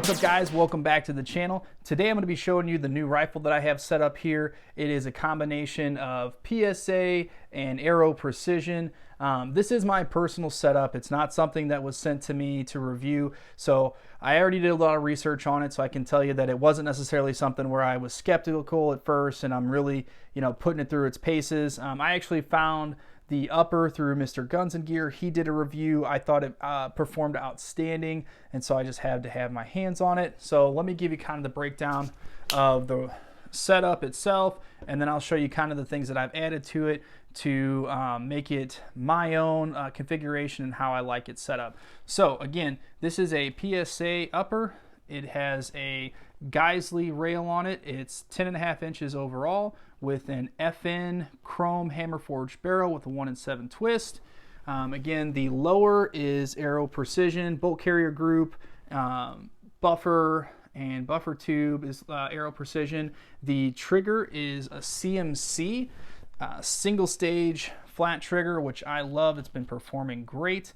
What's up guys, welcome back to the channel. Today I'm going to be showing you the new rifle that I have set up here. It is a combination of PSA and Aero precision. This is my personal setup. It's not something that was sent to me to review, so I already did a lot of research on it, so I can tell you that it wasn't necessarily something where I was skeptical at first and I'm really, putting it through its paces. I actually found the upper through Mr. Guns and Gear. He did a review. I thought it performed outstanding, and so I just had to have my hands on it. So let me give you kind of the breakdown of the setup itself, and then I'll show you kind of the things that I've added to it to make it my own configuration and how I like it set up. So again, this is a PSA upper. It has a Geissele rail on it. It's 10.5 inches overall with an FN chrome hammer forged barrel with a 1-in-7 twist. Again, the lower is Aero precision, bolt carrier group, buffer and buffer tube is Aero precision. The trigger is a CMC, single stage flat trigger, which I love. It's been performing great.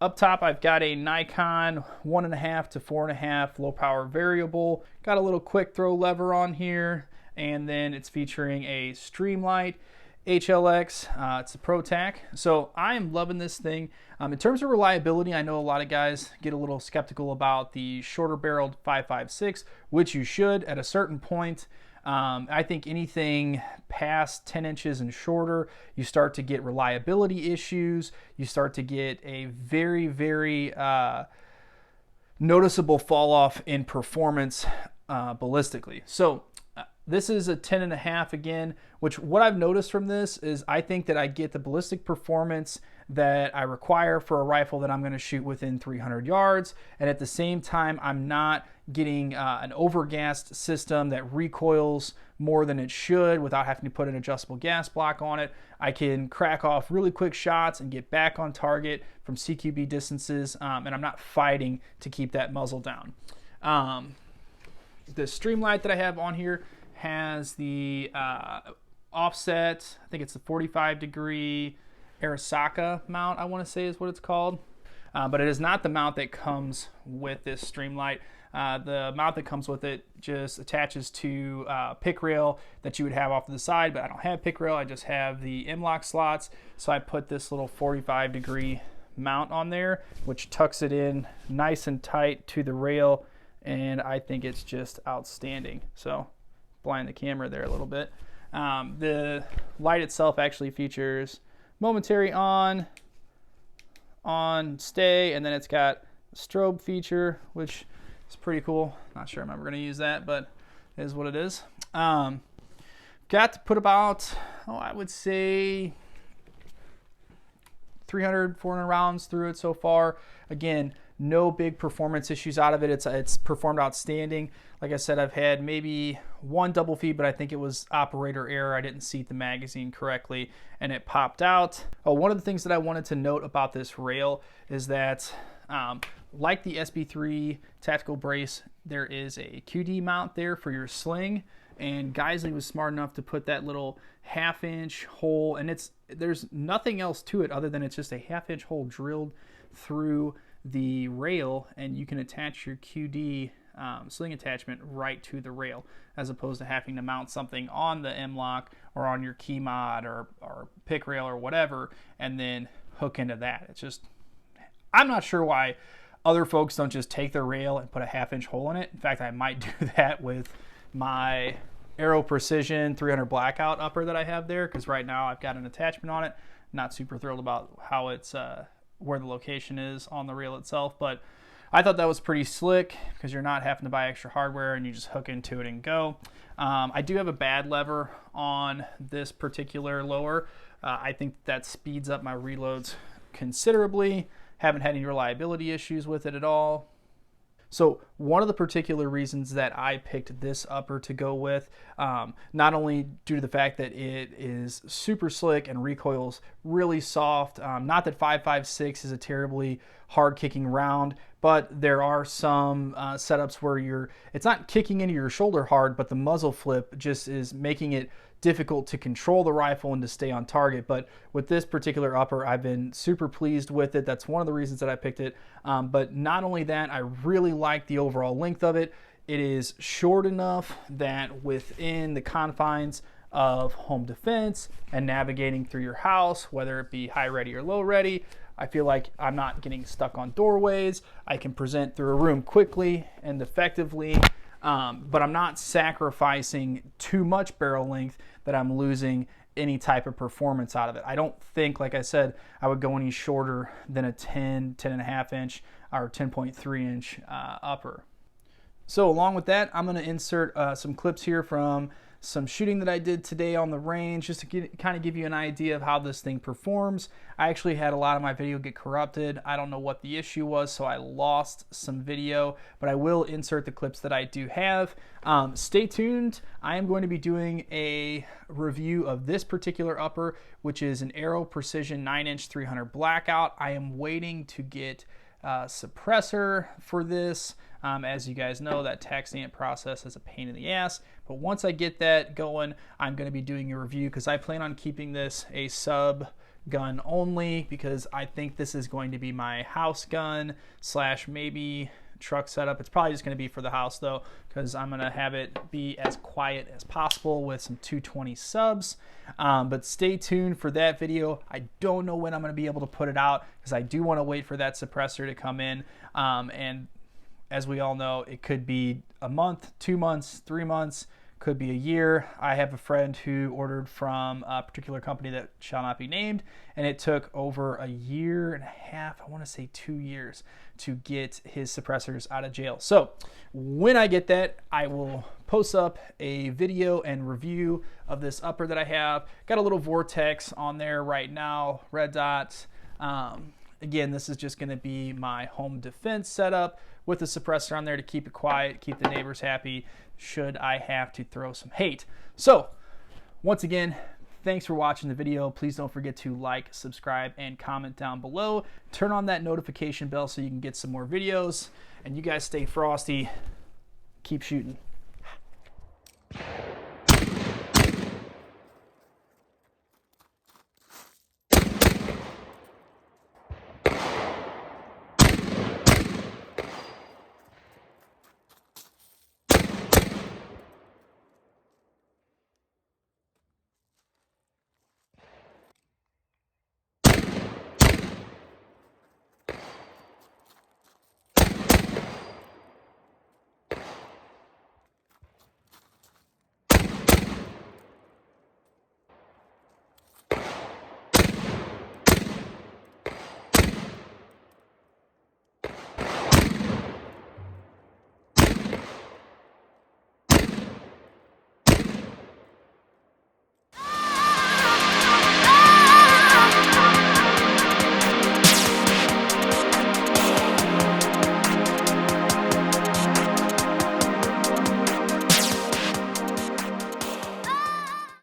Up top, I've got a Nikon 1.5 to 4.5 low power variable. Got a little quick throw lever on here, and then it's featuring a Streamlight HLX. It's a ProTac. So I am loving this thing. In terms of reliability, I know a lot of guys get a little skeptical about the shorter barreled 5.56, which you should at a certain point. I think anything past 10 inches and shorter, you start to get reliability issues. You start to get a very, very noticeable fall off in performance ballistically. So this is a 10.5 again, which what I've noticed from this is I think that I get the ballistic performance that I require for a rifle that I'm going to shoot within 300 yards. And at the same time, I'm not getting an overgassed system that recoils more than it should without having to put an adjustable gas block on it. I can crack off really quick shots and get back on target from CQB distances, and I'm not fighting to keep that muzzle down. The Streamlight that I have on here has the offset, I think it's the 45-degree Arisaka mount, I want to say is what it's called. But it is not the mount that comes with this Streamlight. The mount that comes with it just attaches to pick rail that you would have off to the side, but I don't have pick rail. I just have the M-LOK slots. So I put this little 45-degree mount on there, which tucks it in nice and tight to the rail, and I think it's just outstanding. So blind the camera there a little bit. The light itself actually features momentary on, stay, and then it's got a strobe feature, which is pretty cool. Not sure I'm ever going to use that, but it is what it is. Got to put about, I would say 300, 400 rounds through it so far. Again, no big performance issues out of it. It's performed outstanding. Like I said, I've had maybe one double feed, but I think it was operator error. I didn't seat the magazine correctly and it popped out. Oh, one of the things that I wanted to note about this rail is that like the SB3 tactical brace, there is a QD mount there for your sling, and Geissele was smart enough to put that little 1/2-inch hole, and there's nothing else to it other than it's just a 1/2-inch hole drilled through the rail, and you can attach your QD sling attachment right to the rail, as opposed to having to mount something on the M-LOK or on your key mod or pick rail or whatever and then hook into that. It's just, I'm not sure why other folks don't just take their rail and put a 1/2-inch hole in it. In fact, I might do that with my Aero Precision 300 Blackout upper that I have there, because right now I've got an attachment on it. Not super thrilled about how it's where the location is on the rail itself, but I thought that was pretty slick because you're not having to buy extra hardware and you just hook into it and go. I do have a bad lever on this particular lower. I think that speeds up my reloads considerably. Haven't had any reliability issues with it at all. So one of the particular reasons that I picked this upper to go with, not only due to the fact that it is super slick and recoils really soft, not that 5.56 is a terribly hard kicking round, but there are some setups where it's not kicking into your shoulder hard, but the muzzle flip just is making it difficult to control the rifle and to stay on target. But with this particular upper, I've been super pleased with it. That's one of the reasons that I picked it. But not only that, I really like the overall length of it. It is short enough that within the confines of home defense and navigating through your house, whether it be high ready or low ready, I feel like I'm not getting stuck on doorways. I can present through a room quickly and effectively, but I'm not sacrificing too much barrel length that I'm losing any type of performance out of it. I don't think, like I said, I would go any shorter than a 10.5 inch or 10.3 inch upper. So along with that, I'm going to insert some clips here from some shooting that I did today on the range, just to kind of give you an idea of how this thing performs. I actually had a lot of my video get corrupted. I don't know what the issue was, so I lost some video, but I will insert the clips that I do have. Stay tuned. I am going to be doing a review of this particular upper, which is an Aero Precision 9-inch 300 Blackout. I am waiting to get suppressor for this. As you guys know, that tax stamp process is a pain in the ass, but once I get that going, I'm going to be doing a review, because I plan on keeping this a sub gun only, because I think this is going to be my house gun / maybe truck setup. It's probably just going to be for the house though, because I'm going to have it be as quiet as possible with some 220 subs. But stay tuned for that video. I don't know when I'm going to be able to put it out, because I do want to wait for that suppressor to come in, and as we all know, it could be a month, 2 months, 3 months, could be a year. I have a friend who ordered from a particular company that shall not be named, and it took over a year and a half, I want to say 2 years, to get his suppressors out of jail. So when I get that, I will post up a video and review of this upper that I have. Got a little Vortex on there right now, red dots. Again, this is just going to be my home defense setup with a suppressor on there to keep it quiet, keep the neighbors happy, should I have to throw some hate. So, once again, thanks for watching the video. Please don't forget to like, subscribe, and comment down below. Turn on that notification bell so you can get some more videos. And you guys stay frosty. Keep shooting.